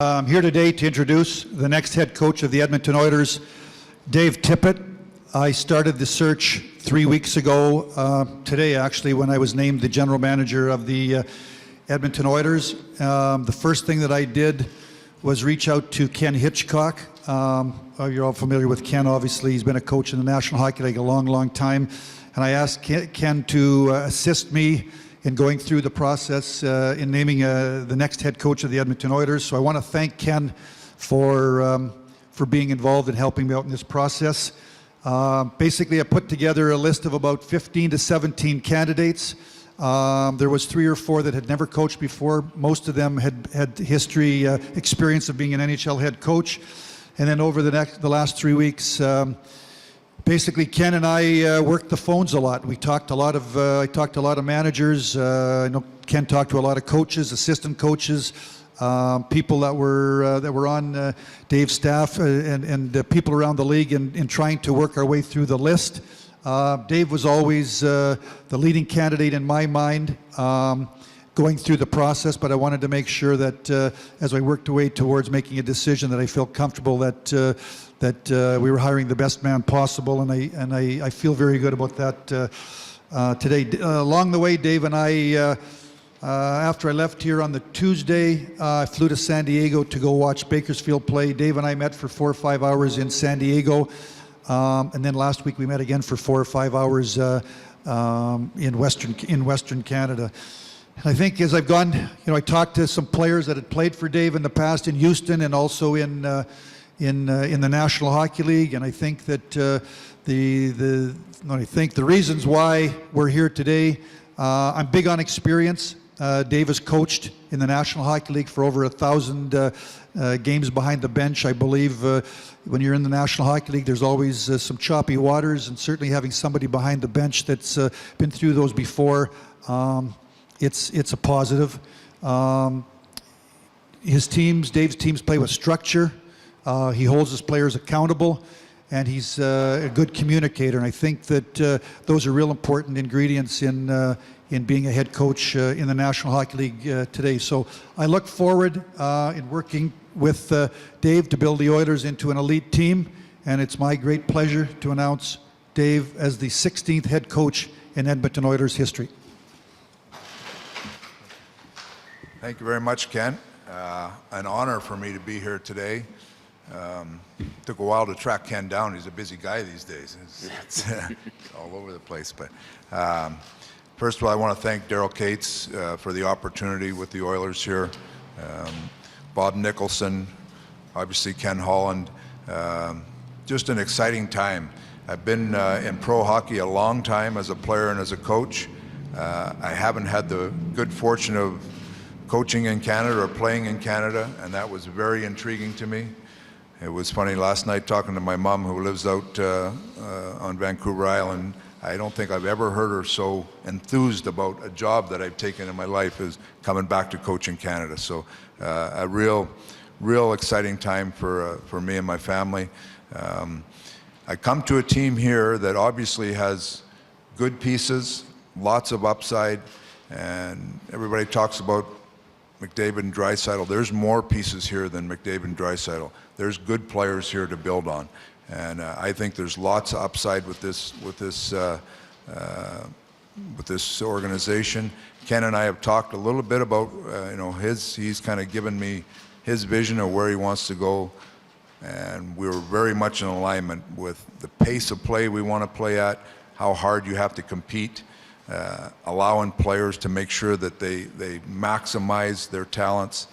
I'm here today to introduce the next head coach of the Edmonton Oilers, Dave Tippett. I started the search 3 weeks ago, today actually, when I was named the general manager of the Edmonton Oilers. The first thing that I did was reach out to Ken Hitchcock. You're all familiar with Ken, obviously. He's been a coach in the National Hockey League a long, long time. And I asked Ken to assist me in going through the process in naming the next head coach of the Edmonton Oilers. So I want to thank Ken for being involved and helping me out in this process. Basically, I put together a list of about 15 to 17 candidates. There was 3 or 4 that had never coached before. Most of them had history, experience of being an NHL head coach. And then over the last 3 weeks, basically, Ken and I worked the phones a lot. We talked a lot of. I talked to a lot of managers. I know Ken talked to a lot of coaches, assistant coaches, people that were on Dave's staff, and people around the league, in trying to work our way through the list. Dave was always the leading candidate in my mind, going through the process. But I wanted to make sure that as I worked away towards making a decision, that I felt comfortable that we were hiring the best man possible, and I feel very good about that today. Along the way, Dave and I, after I left here on the Tuesday, I flew to San Diego to go watch Bakersfield play. Dave and I met for 4 or 5 hours in San Diego, and then last week we met again for 4 or 5 hours in Western Canada. And I think as I've gone, I talked to some players that had played for Dave in the past in Houston and also in the National Hockey League, and I think that the reasons why we're here today. I'm big on experience. Dave has coached in the National Hockey League for over 1,000 games behind the bench. I believe when you're in the National Hockey League, there's always some choppy waters, and certainly having somebody behind the bench that's been through those before, it's a positive. Dave's teams play with structure. He holds his players accountable, and he's a good communicator. And I think that those are real important ingredients in being a head coach in the National Hockey League today. So I look forward in working with Dave to build the Oilers into an elite team, and it's my great pleasure to announce Dave as the 16th head coach in Edmonton Oilers history. Thank you very much, Ken. An honor for me to be here today. Took a while to track Ken down. He's a busy guy these days. It's all over the place. But first of all, I want to thank Daryl Cates for the opportunity with the Oilers here. Bob Nicholson, obviously Ken Holland. Just an exciting time. I've been in pro hockey a long time as a player and as a coach. I haven't had the good fortune of coaching in Canada or playing in Canada, and that was very intriguing to me. It was funny last night talking to my mom, who lives out on Vancouver Island. I don't think I've ever heard her so enthused about a job that I've taken in my life as coming back to coach in Canada. So a real exciting time for me and my family. I come to a team here that obviously has good pieces, lots of upside, and everybody talks about McDavid and Draisaitl. There's more pieces here than McDavid and Draisaitl. There's good players here to build on, and I think there's lots of upside with this organization. Ken and I have talked a little bit about he's kind of given me his vision of where he wants to go, and we're very much in alignment with the pace of play we want to play at, how hard you have to compete. Allowing players to make sure that they maximize their talents.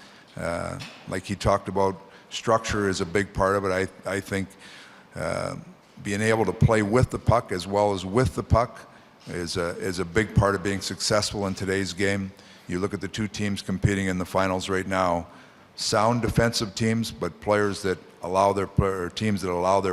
Like he talked about, structure is a big part of it. I think being able to play with the puck as well as with the puck is a big part of being successful in today's game. You look at the 2 teams competing in the finals right now, sound defensive teams, but teams that allow their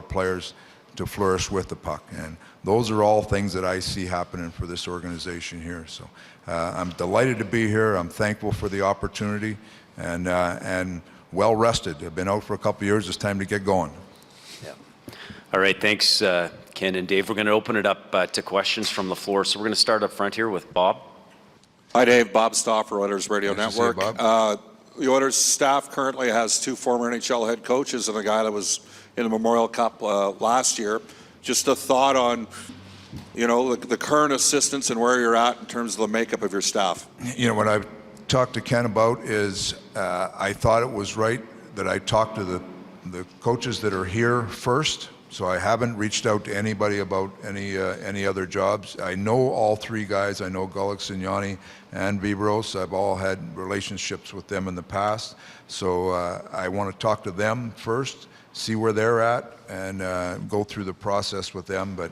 players to flourish with the puck. And those are all things that I see happening for this organization here. So I'm delighted to be here. I'm thankful for the opportunity, and well rested. I've been out for a couple of years. It's time to get going. Yeah. All right. Thanks, Ken and Dave. We're going to open it up to questions from the floor. So we're going to start up front here with Bob. Hi, Dave. Bob Stauffer, Oilers Radio Nice to see you, Network. Bob. The Oilers staff currently has 2 former NHL head coaches and a guy that was in the Memorial Cup last year. Just a thought on, the current assistants and where you're at in terms of the makeup of your staff. What I've talked to Ken about is I thought it was right that I talk to the coaches that are here first. So I haven't reached out to anybody about any other jobs. I know all 3 guys. I know Gullik, Signani, and Vibros. I've all had relationships with them in the past. So I want to talk to them first, see where they're at, and go through the process with them. But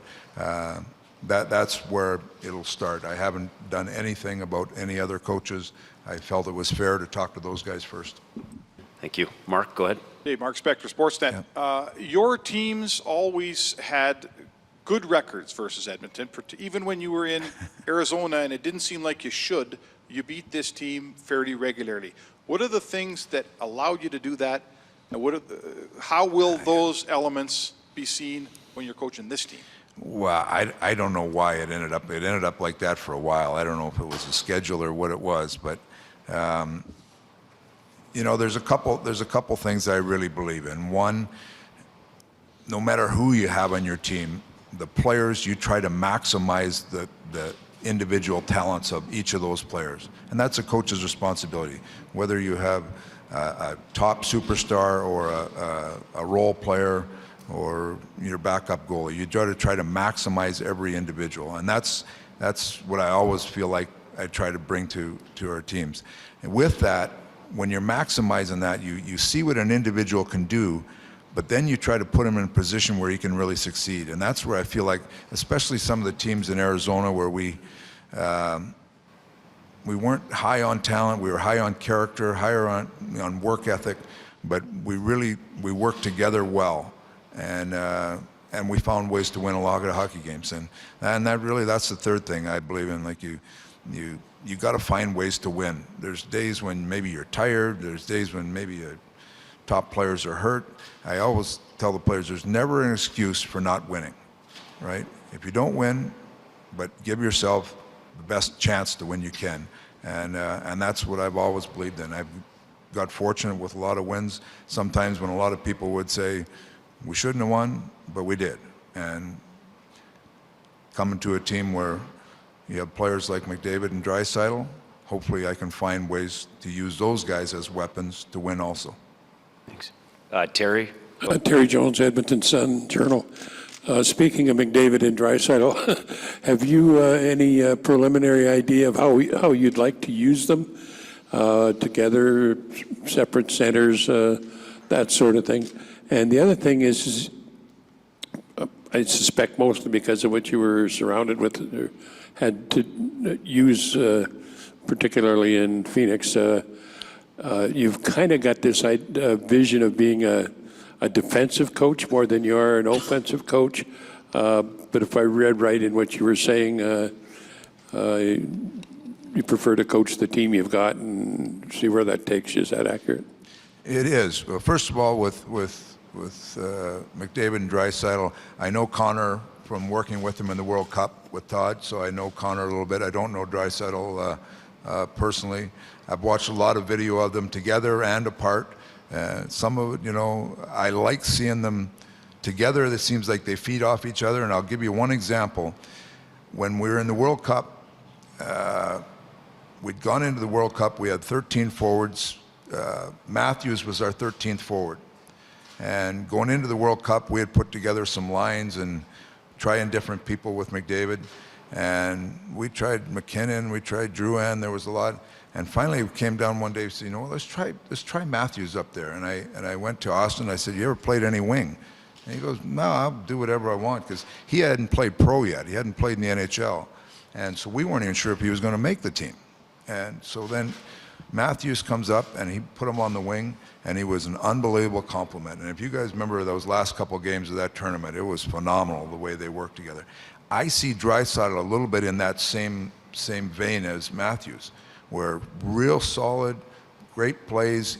that's where it'll start. I haven't done anything about any other coaches. I felt it was fair to talk to those guys first. Thank you. Mark, go ahead. Hey, Mark Spector, Sportsnet. Yeah. Your teams always had good records versus Edmonton. Even when you were in Arizona and it didn't seem like you should, you beat this team fairly regularly. What are the things that allowed you to do that? And how will those elements be seen when you're coaching this team? Well, I don't know why it ended up like that for a while. I don't know if it was a schedule or what it was, but there's a couple things I really believe in. One, no matter who you have on your team, the players, you try to maximize the individual talents of each of those players, and that's a coach's responsibility. Whether you have a top superstar or a role player or your backup goalie, you try to maximize every individual, and that's what I always feel like I try to bring to our teams. And with that, when you're maximizing that, you see what an individual can do, but then you try to put him in a position where he can really succeed. And that's where I feel like, especially some of the teams in Arizona where we weren't high on talent, we were high on character, higher on work ethic, but we worked together well. And we found ways to win a lot of hockey games. And that's the third thing I believe in. Like you got to find ways to win. There's days when maybe you're tired. There's days when maybe top players are hurt. I always tell the players there's never an excuse for not winning, right? If you don't win, but give yourself the best chance to win you can. And that's what I've always believed in. I've got fortunate with a lot of wins. Sometimes when a lot of people would say, we shouldn't have won, but we did. And coming to a team where you have players like McDavid and Draisaitl, hopefully I can find ways to use those guys as weapons to win also. Thanks. Terry? Terry Jones, Edmonton Sun Journal. Speaking of McDavid and Draisaitl, have you any preliminary idea of how you'd like to use them together, separate centers, that sort of thing? And the other thing is I suspect mostly because of what you were surrounded with, or had to use, particularly in Phoenix, you've kind of got this vision of being a defensive coach more than you are an offensive coach. But if I read right in what you were saying, you prefer to coach the team you've got and see where that takes you. Is that accurate? It is. Well, first of all, with McDavid and Draisaitl, I know Connor from working with him in the World Cup with Todd, so I know Connor a little bit. I don't know Draisaitl personally. I've watched a lot of video of them together and apart. Some of it, I like seeing them together. It seems like they feed off each other, and I'll give you one example. When we were in the World Cup, we'd gone into the World Cup, we had 13 forwards. Matthews was our 13th forward. And going into the World Cup, we had put together some lines and trying different people with McDavid. And we tried McKinnon, we tried Drouin, there was a lot. And finally we came down one day and said, let's try Matthews up there. And I went to Austin, I said, you ever played any wing? And he goes, no, I'll do whatever I want, because he hadn't played pro yet. He hadn't played in the NHL. And so we weren't even sure if he was going to make the team. And so then Matthews comes up and he put him on the wing, and he was an unbelievable compliment. And if you guys remember those last couple of games of that tournament, it was phenomenal the way they worked together. I see Draisaitl a little bit in that same vein as Matthews, where real solid, great plays,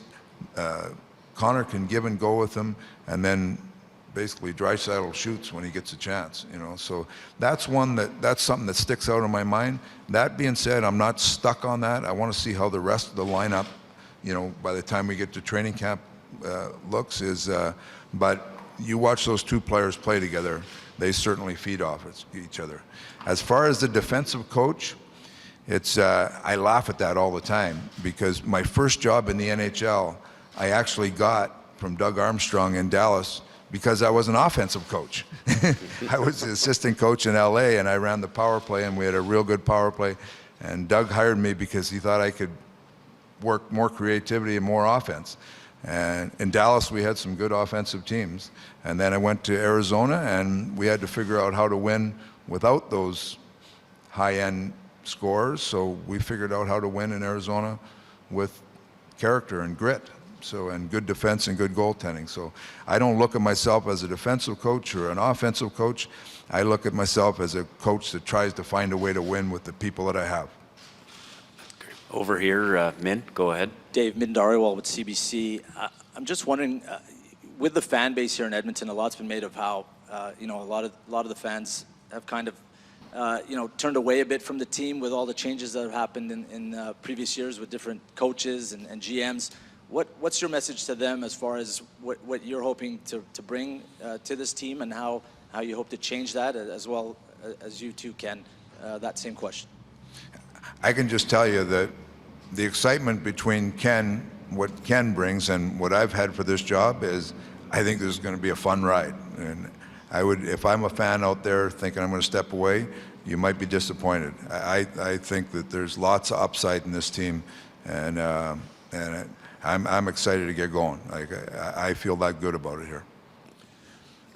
Connor can give and go with him, and then basically Draisaitl shoots when he gets a chance, So that's something that sticks out in my mind. That being said, I'm not stuck on that. I want to see how the rest of the lineup by the time we get to training camp looks is, but you watch those two players play together, they certainly feed off each other. As far as the defensive coach, I laugh at that all the time because my first job in the NHL, I actually got from Doug Armstrong in Dallas because I was an offensive coach. I was the assistant coach in LA and I ran the power play and we had a real good power play. And Doug hired me because he thought I could work more creativity and more offense. And in Dallas, we had some good offensive teams. And then I went to Arizona and we had to figure out how to win without those high-end scores. So we figured out how to win in Arizona with character and grit. And good defense and good goaltending. So I don't look at myself as a defensive coach or an offensive coach. I look at myself as a coach that tries to find a way to win with the people that I have. Over here, Min, go ahead. Dave, Min Dhariwal with CBC. I'm just wondering, with the fan base here in Edmonton, a lot's been made of how a lot of the fans have kind of turned away a bit from the team with all the changes that have happened in previous years with different coaches and GMs. What's your message to them as far as what you're hoping to bring to this team and how you hope to change that, as well as you too, Ken? That same question. I can just tell you that the excitement between what Ken brings and what I've had for this job is I think this is going to be a fun ride. And if I'm a fan out there thinking I'm going to step away, you might be disappointed. I think that there's lots of upside in this team, and I'm excited to get going. I feel that good about it here.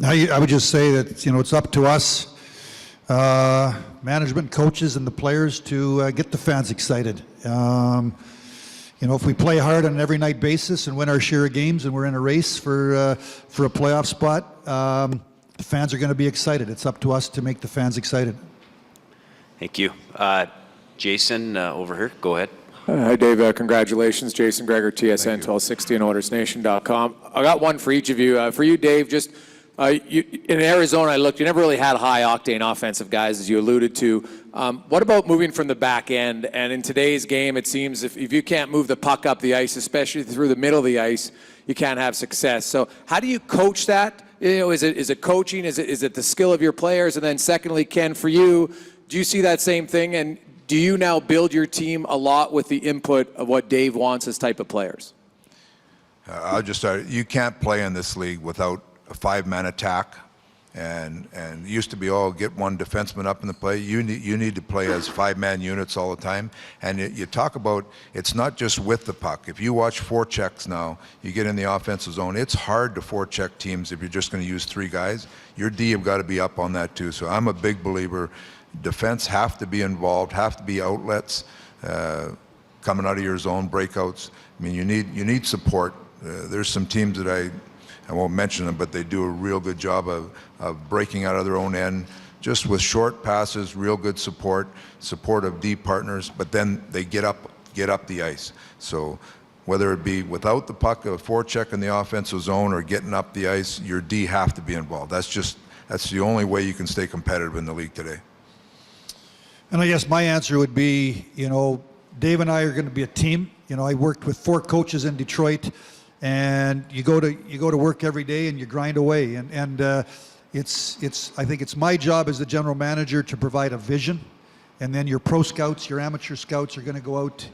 I would just say that it's up to us, management, coaches, and the players to get the fans excited. If we play hard on an every night basis and win our share of games, and we're in a race for a playoff spot, the fans are going to be excited. It's up to us to make the fans excited. Thank you. Jason, over here, go ahead. Hi, Dave. Congratulations. Jason Greger, TSN 1260 and OilersNation.com. I got one for each of you. For you, Dave, just in Arizona, I looked, you never really had high-octane offensive guys, as you alluded to. What about moving from the back end? And in today's game, it seems if you can't move the puck up the ice, especially through the middle of the ice, you can't have success. So how do you coach that? Is it coaching? Is it the skill of your players? And then secondly, Ken, for you, do you see that same thing? And do you now build your team a lot with the input of what Dave wants as type of players? I'll just start. You can't play in this league without a five-man attack, and it used to be get one defenseman up in the play. You need to play as five-man units all the time. And you talk about it's not just with the puck. If you watch forechecks now, you get in the offensive zone. It's hard to forecheck teams if you're just going to use three guys. Your D have got to be up on that too. So I'm a big believer. Defense have to be involved, have to be outlets coming out of your zone, breakouts. I mean, you need support. There's some teams that I won't mention them, but they do a real good job of breaking out of their own end, just with short passes, real good support of D partners, but then they get up the ice. So whether it be without the puck, a forecheck in the offensive zone, or getting up the ice, your D have to be involved. That's the only way you can stay competitive in the league today. And I guess my answer would be, Dave and I are going to be a team. I worked with 4 coaches in Detroit, and you go to work every day and you grind away. And I think it's my job as the general manager to provide a vision, and then your pro scouts, your amateur scouts are going to go out.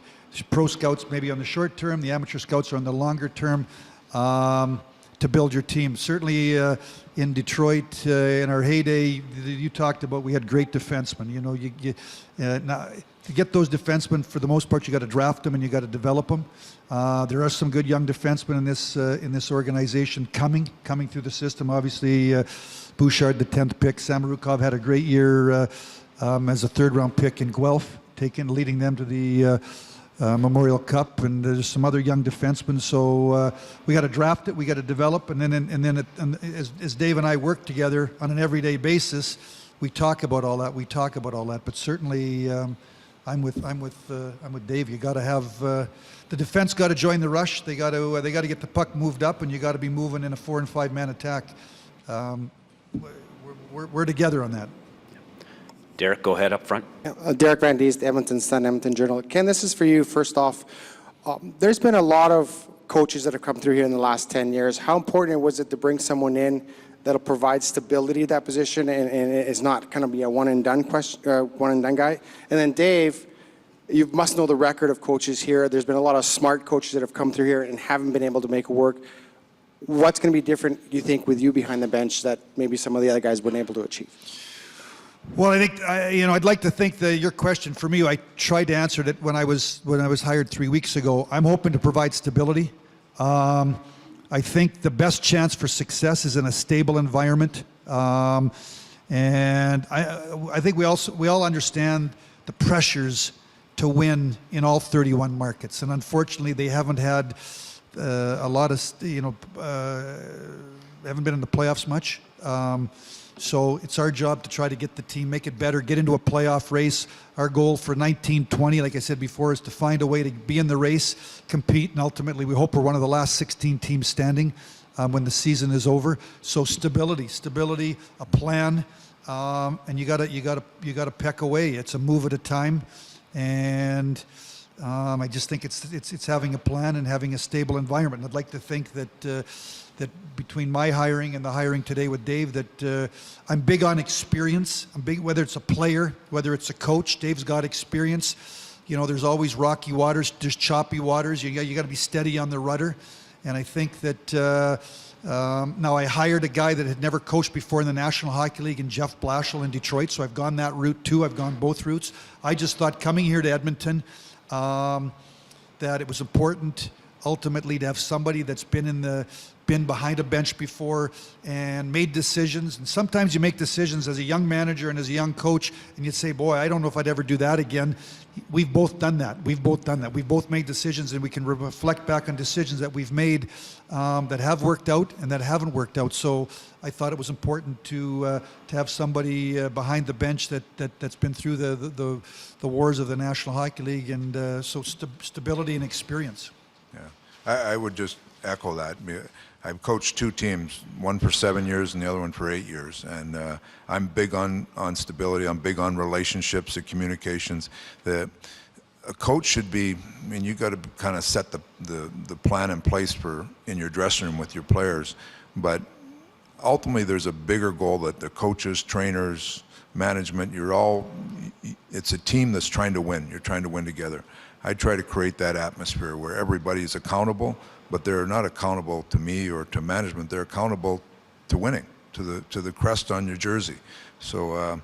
Pro scouts maybe on the short term, the amateur scouts are on the longer term. To build your team. Certainly in Detroit, in our heyday, you talked about we had great defensemen. Now, to get those defensemen, for the most part, you got to draft them and you got to develop them. There are some good young defensemen in this organization coming through the system. Obviously, Bouchard, the 10th pick. Samorukov had a great year as a third-round pick in Guelph, leading them to the Memorial Cup, and there's some other young defensemen. So we got to draft it, we got to develop, and then as Dave and I work together on an everyday basis, we talk about all that. But certainly, I'm with Dave. You got to have the defense got to join the rush. They got to get the puck moved up, and you got to be moving in a 4- and 5-man attack. We're together on that. Derek, go ahead up front. Derek Van Diest, Edmonton Sun, Edmonton Journal. Ken, this is for you. First off, There's been a lot of coaches that have come through here in the last 10 years. How important was it to bring someone in that'll provide stability to that position and is not kind of be a one-and-done guy? And then Dave, you must know the record of coaches here. There's been a lot of smart coaches that have come through here and haven't been able to make it work. What's going to be different, you think, with you behind the bench that maybe some of the other guys weren't able to achieve? Well, I think I'd like to think that your question for me, I tried to answer it when I was hired 3 weeks ago. I'm hoping to provide stability. I think the best chance for success is in a stable environment, and I think we all understand the pressures to win in all 31 markets, and unfortunately, they haven't had a lot of haven't been in the playoffs much. So it's our job to try to get the team, make it better, get into a playoff race. Our goal for 19-20, like I said before, is to find a way to be in the race, compete, and ultimately we hope we're one of the last 16 teams standing when the season is over. So stability, a plan, and you gotta peck away. It's a move at a time, and I just think it's having a plan and having a stable environment. And I'd like to think that between my hiring and the hiring today with Dave, that I'm big on experience. I'm big, whether it's a player, whether it's a coach. Dave's got experience. You know, there's always rocky waters, there's choppy waters. You got to be steady on the rudder. And I think that now I hired a guy that had never coached before in the National Hockey League, in Jeff Blashill in Detroit. So I've gone that route too. I've gone both routes. I just thought coming here to Edmonton that it was important ultimately to have somebody that's been behind a bench before and made decisions. And sometimes you make decisions as a young manager and as a young coach, and you'd say, boy, I don't know if I'd ever do that again. We've both done that. We've both made decisions, and we can reflect back on decisions that we've made that have worked out and that haven't worked out. So I thought it was important to have somebody behind the bench that's been through the wars of the National Hockey League, and so stability and experience. Yeah, I would just echo that. I've coached two teams, one for 7 years and the other one for 8 years, and I'm big on stability. I'm big on relationships and communications. A coach should be, I mean, you got to kind of set the plan in place in your dressing room with your players, but ultimately there's a bigger goal that the coaches, trainers, management, it's a team that's trying to win. You're trying to win together. I try to create that atmosphere where everybody is accountable, but they're not accountable to me or to management. They're accountable to winning, to the crest on your jersey. So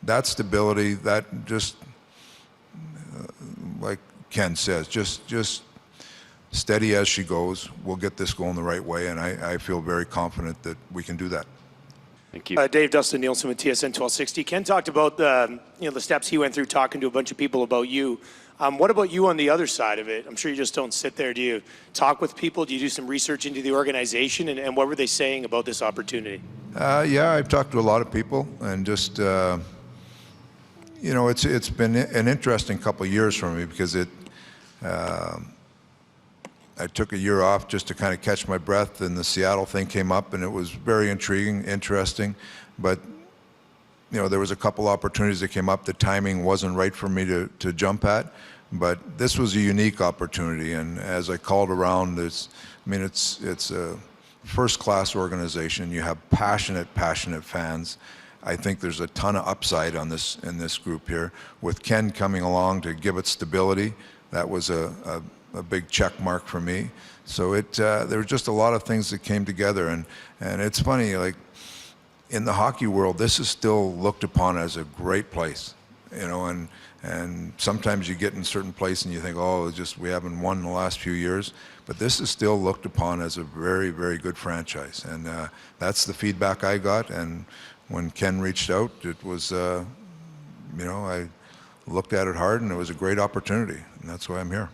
that stability, that just like Ken says, just steady as she goes. We'll get this going the right way, and I feel very confident that we can do that. Thank you. Dave, Dustin Nielsen with TSN 1260. Ken talked about the steps he went through talking to a bunch of people about you. What about you on the other side of it? I'm sure you just don't sit there. Do you talk with people? Do you do some research into the organization? And what were they saying about this opportunity? Yeah, I've talked to a lot of people, and just it's been an interesting couple of years for me because I took a year off just to kind of catch my breath, and the Seattle thing came up, and it was very intriguing, interesting, but there was a couple opportunities that came up. The timing wasn't right for me to jump at, but this was a unique opportunity. And as I called around, it's a first-class organization. You have passionate fans. I think there's a ton of upside in this group here. With Ken coming along to give it stability, that was a big check mark for me. So there were just a lot of things that came together, and it's funny, like, in the hockey world, this is still looked upon as a great place, and sometimes you get in a certain place and you think, oh, we haven't won in the last few years, but this is still looked upon as a very, very good franchise, and that's the feedback I got. And when Ken reached out, it was, I looked at it hard, and it was a great opportunity, and that's why I'm here.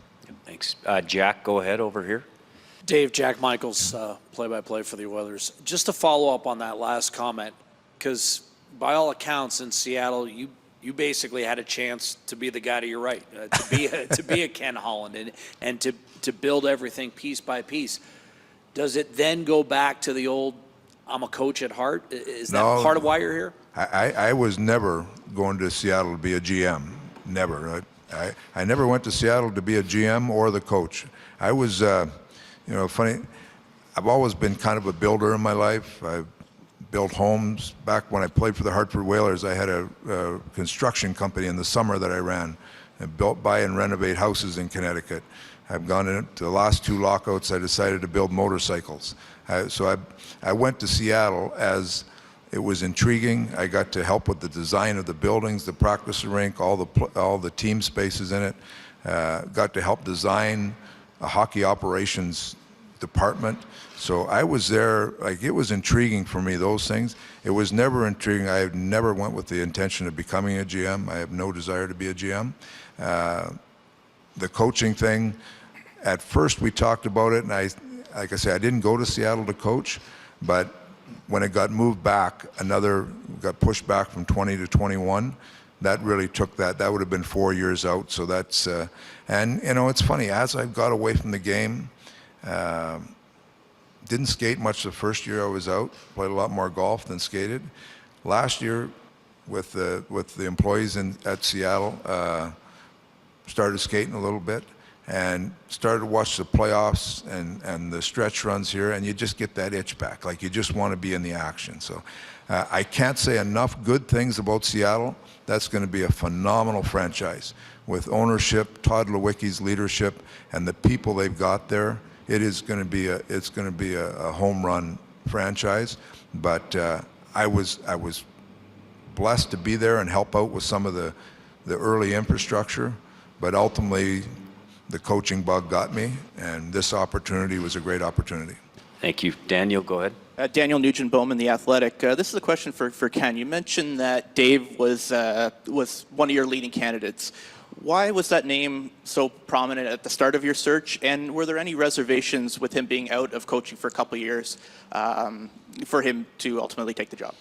Thanks. Jack, go ahead over here. Dave, Jack Michaels, play-by-play for the Oilers. Just to follow up on that last comment, because by all accounts in Seattle, you basically had a chance to be the guy to your right, to be a Ken Holland, and to build everything piece by piece. Does it then go back to the old, I'm a coach at heart? Is that part of why you're here? I was never going to Seattle to be a GM, never. I never went to Seattle to be a GM or the coach. I was, funny, I've always been kind of a builder in my life. I built homes. Back when I played for the Hartford Whalers, I had a construction company in the summer that I ran and built, buy, and renovate houses in Connecticut. I've gone into the last 2 lockouts, I decided to build motorcycles. So I went to Seattle as it was intriguing. I got to help with the design of the buildings, the practice rink, all the team spaces in it. Got to help design a hockey operations department. So I was there, like, it was intriguing for me, those things. It was never intriguing. I never went with the intention of becoming a GM. I have no desire to be a GM. The coaching thing, at first we talked about it, and like I say, I didn't go to Seattle to coach, but when it got moved back, got pushed back from 20 to 21, that really took that would have been 4 years out. So that's, and it's funny, as I got away from the game, didn't skate much the first year I was out, played a lot more golf than skated. Last year, with the employees at Seattle, started skating a little bit and started to watch the playoffs and the stretch runs here, and you just get that itch back, like you just want to be in the action. So I can't say enough good things about Seattle. That's going to be a phenomenal franchise with ownership, Todd Lewicki's leadership, and the people they've got there. It's going to be a home run franchise. But I was blessed to be there and help out with some of the early infrastructure. But ultimately, the coaching bug got me, and this opportunity was a great opportunity. Thank you. Daniel, go ahead. Daniel Nugent-Bowman, The Athletic. This is a question for Ken. You mentioned that Dave was one of your leading candidates. Why was that name so prominent at the start of your search, and were there any reservations with him being out of coaching for a couple of years for him to ultimately take the job?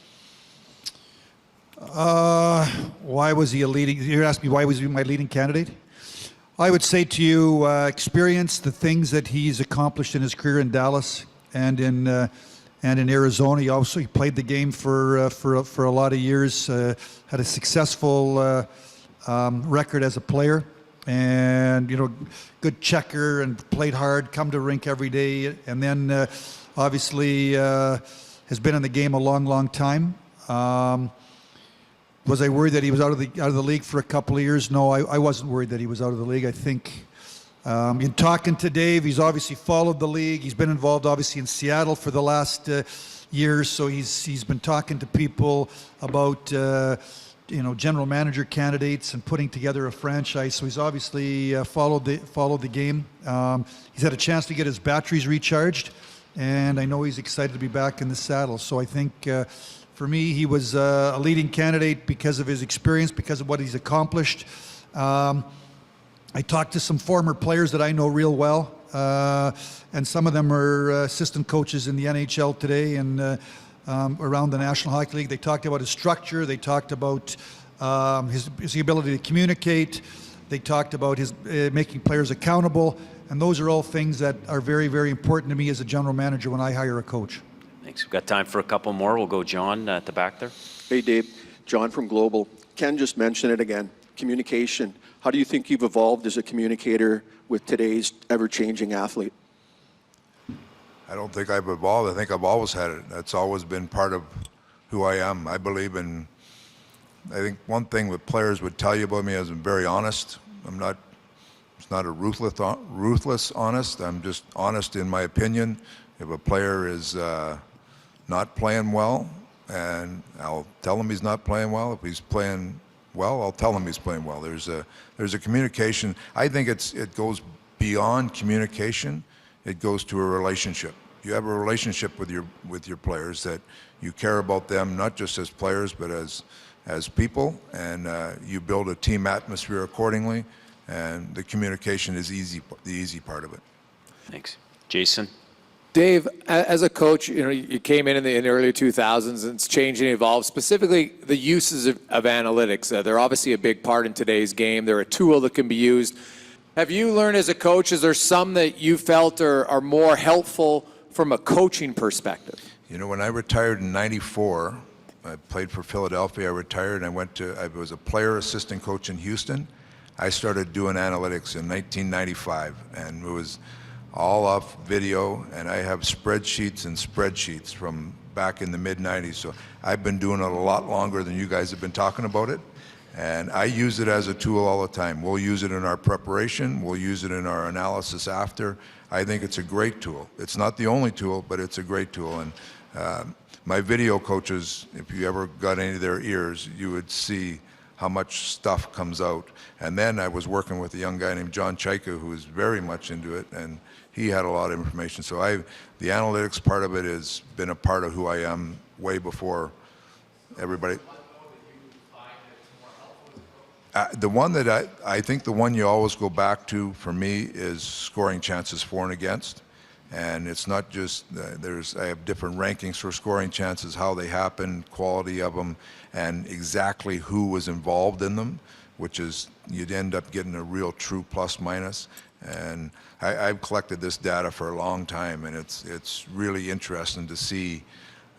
Why was he a leading? You're asking me why was he my leading candidate? I would say to you, experience, the things that he's accomplished in his career in Dallas and in Arizona. He played the game for a lot of years. Had a successful record as a player, and good checker, and played hard. Come to rink every day, and then obviously has been in the game a long time. Was I worried that he was out of the league for a couple of years? No, I wasn't worried that he was out of the league. I think in talking to Dave, he's obviously followed the league. He's been involved obviously in Seattle for the last years, so he's been talking to people about general manager candidates and putting together a franchise. So he's obviously followed the game. He's had a chance to get his batteries recharged, and I know he's excited to be back in the saddle. So I think. For me, he was a leading candidate because of his experience, because of what he's accomplished. I talked to some former players that I know real well, and some of them are assistant coaches in the NHL today and around the National Hockey League. They talked about his structure. They talked about his ability to communicate. They talked about his making players accountable. And those are all things that are very, very important to me as a general manager when I hire a coach. Thanks. We've got time for a couple more. We'll go John at the back there. Hey, Dave. John from Global. Ken just mentioned it again. Communication. How do you think you've evolved as a communicator with today's ever-changing athlete? I don't think I've evolved. I think I've always had it. That's always been part of who I am. I believe in, I think one thing that players would tell you about me is I'm very honest. It's not a ruthless honest. I'm just honest in my opinion. If a player is not playing well, and I'll tell him he's not playing well. If he's playing well, I'll tell him he's playing well. There's a communication. I think it goes beyond communication. It goes to a relationship. You have a relationship with your players, that you care about them not just as players but as people, and you build a team atmosphere accordingly. And the communication is the easy part of it. Thanks, Jason. Dave, as a coach, you came in the early 2000s, and it's changed and evolved. Specifically, the uses of analytics. They're obviously a big part in today's game. They're a tool that can be used. Have you learned as a coach, is there some that you felt are more helpful from a coaching perspective? When I retired in '94, I played for Philadelphia. I retired and I was a player assistant coach in Houston. I started doing analytics in 1995, and it was all off video, and I have spreadsheets and spreadsheets from back in the mid-90s. So I've been doing it a lot longer than you guys have been talking about it. And I use it as a tool all the time. We'll use it in our preparation. We'll use it in our analysis after. I think it's a great tool. It's not the only tool, but it's a great tool. And my video coaches, if you ever got any of their ears, you would see how much stuff comes out. And then I was working with a young guy named John Chaika, who is very much into it, and he had a lot of information. So the analytics part of it has been a part of who I am way before everybody. The one that I think the one you always go back to for me is scoring chances for and against. And it's not just, I have different rankings for scoring chances, how they happen, quality of them, and exactly who was involved in them, which is, you'd end up getting a real true plus minus. And I've collected this data for a long time, and it's really interesting to see.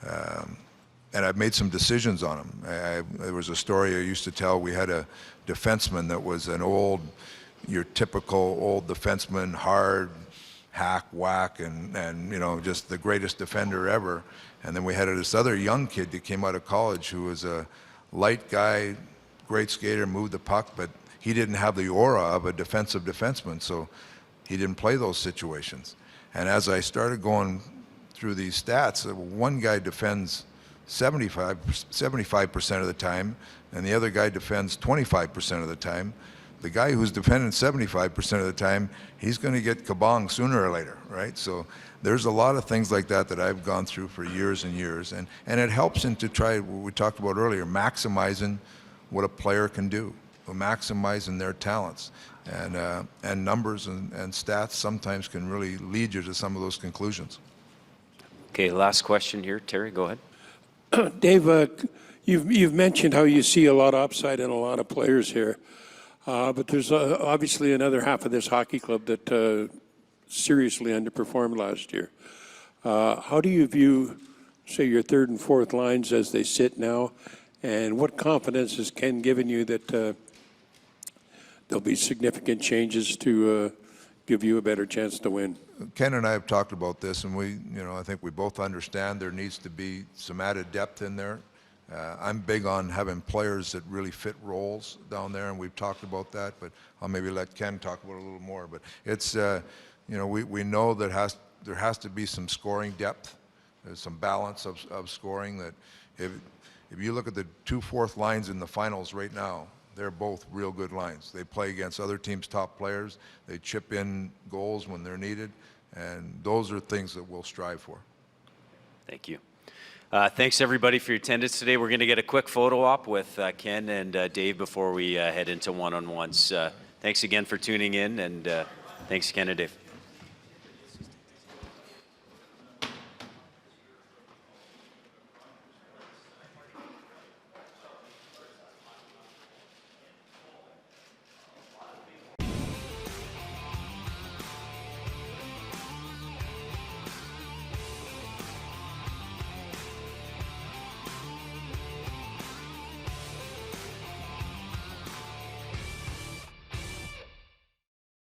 And I've made some decisions on them. There was a story I used to tell. We had a defenseman that was your typical old defenseman, hard, hack, whack, and you know, just the greatest defender ever. And then we had this other young kid that came out of college who was a light guy, great skater, moved the puck, but he didn't have the aura of a defensive defenseman, so he didn't play those situations. And as I started going through these stats, one guy defends 75% of the time, and the other guy defends 25% of the time. The guy who's defending 75% of the time, he's going to get kabong sooner or later, right? So there's a lot of things like that that I've gone through for years and years, and it helps in to try, what we talked about earlier, maximizing what a player can do, maximizing their talents. And numbers and stats sometimes can really lead you to some of those conclusions. Okay, last question here. Terry, go ahead. Dave, you've mentioned how you see a lot of upside in a lot of players here, but there's obviously another half of this hockey club that seriously underperformed last year. How do you view, say, your third and fourth lines as they sit now, and what confidence has Ken given you that there'll be significant changes to give you a better chance to win? Ken and I have talked about this, and I think we both understand there needs to be some added depth in there. I'm big on having players that really fit roles down there, and we've talked about that, but I'll maybe let Ken talk about it a little more. But it's, we know that there has to be some scoring depth. There's some balance of scoring that if you look at the 2 fourth lines in the finals right now, they're both real good lines. They play against other teams' top players. They chip in goals when they're needed, and those are things that we'll strive for. Thank you. Thanks, everybody, for your attendance today. We're going to get a quick photo op with Ken and Dave before we head into one-on-ones. Thanks again for tuning in, and thanks, Ken and Dave.